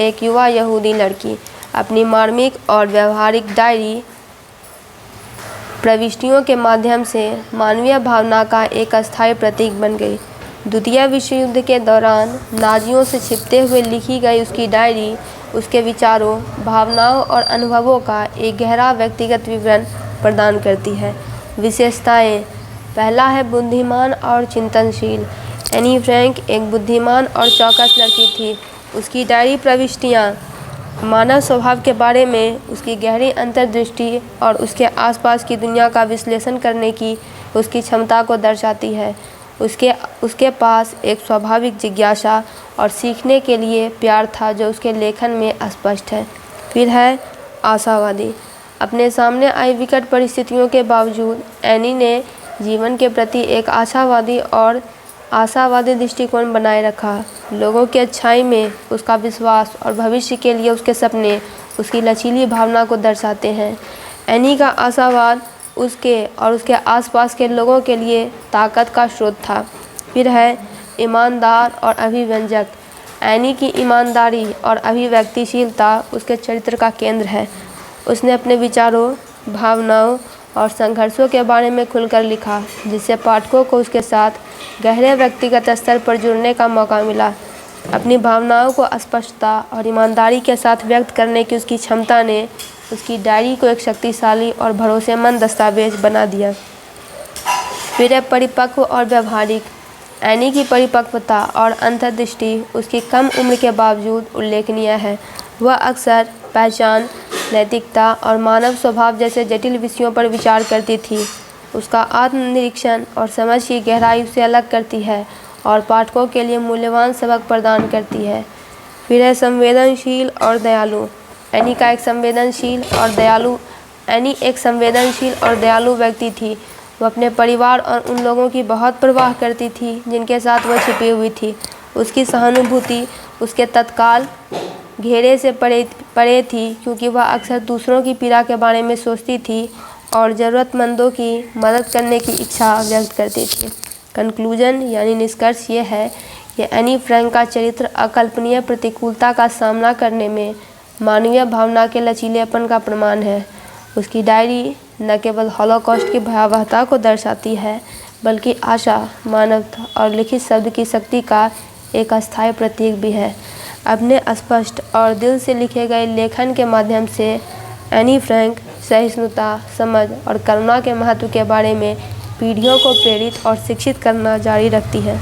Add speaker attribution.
Speaker 1: एक युवा यहूदी लड़की अपनी मार्मिक और व्यवहारिक डायरी प्रविष्टियों के माध्यम से मानवीय भावना का एक अस्थायी प्रतीक बन गई। द्वितीय विश्व युद्ध के दौरान नाजियों से छिपते हुए लिखी गई उसकी डायरी उसके विचारों, भावनाओं और अनुभवों का एक गहरा व्यक्तिगत विवरण प्रदान करती है। विशेषताएं: पहला है बुद्धिमान और चिंतनशील। एनी फ्रैंक एक बुद्धिमान और चौकस लड़की थी। उसकी डायरी प्रविष्टियाँ मानव स्वभाव के बारे में उसकी गहरी अंतर्दृष्टि और उसके आसपास की दुनिया का विश्लेषण करने की उसकी क्षमता को दर्शाती है। उसके पास एक स्वाभाविक जिज्ञासा और सीखने के लिए प्यार था जो उसके लेखन में स्पष्ट है। फिर है आशावादी। अपने सामने आई विकट परिस्थितियों के बावजूद एनी ने जीवन के प्रति एक आशावादी दृष्टिकोण बनाए रखा। लोगों की अच्छाई में उसका विश्वास और भविष्य के लिए उसके सपने उसकी लचीली भावना को दर्शाते हैं। एनी का आशावाद उसके और उसके आसपास के लोगों के लिए ताकत का स्रोत था। फिर है ईमानदार और अभिव्यंजक। एनी की ईमानदारी और अभिव्यक्तिशीलता उसके चरित्र का केंद्र है। उसने अपने विचारों, भावनाओं और संघर्षों के बारे में खुलकर लिखा, जिससे पाठकों को उसके साथ गहरे व्यक्तिगत स्तर पर जुड़ने का मौका मिला। अपनी भावनाओं को स्पष्टता और ईमानदारी के साथ व्यक्त करने की उसकी क्षमता ने उसकी डायरी को एक शक्तिशाली और भरोसेमंद दस्तावेज बना दिया। फिर है परिपक्व और व्यवहारिक। एनी की परिपक्वता और अंतर्दृष्टि उसकी कम उम्र के बावजूद उल्लेखनीय है। वह अक्सर पहचान, नैतिकता और मानव स्वभाव जैसे जटिल विषयों पर विचार करती थी। उसका आत्मनिरीक्षण और समझ की गहराई उसे अलग करती है और पाठकों के लिए मूल्यवान सबक प्रदान करती है। फिर है संवेदनशील और दयालु। एनी एक संवेदनशील और दयालु व्यक्ति थी। वह अपने परिवार और उन लोगों की बहुत परवाह करती थी जिनके साथ वह छिपी हुई थी। उसकी सहानुभूति उसके तत्काल घेरे से परे थी, क्योंकि वह अक्सर दूसरों की पीड़ा के बारे में सोचती थी और ज़रूरतमंदों की मदद करने की इच्छा व्यक्त करती थी। कंक्लूजन यानी निष्कर्ष ये है कि एनी फ्रैंक का चरित्र अकल्पनीय प्रतिकूलता का सामना करने में मानवीय भावना के लचीलेपन का प्रमाण है। उसकी डायरी न केवल हॉलोकॉस्ट की भयावहता को दर्शाती है, बल्कि आशा, मानवता और लिखित शब्द की शक्ति का एक अस्थायी प्रतीक भी है। अपने स्पष्ट और दिल से लिखे गए लेखन के माध्यम से एनी फ्रैंक सहिष्णुता, समझ और करुणा के महत्व के बारे में पीढ़ियों को प्रेरित और शिक्षित करना जारी रखती है।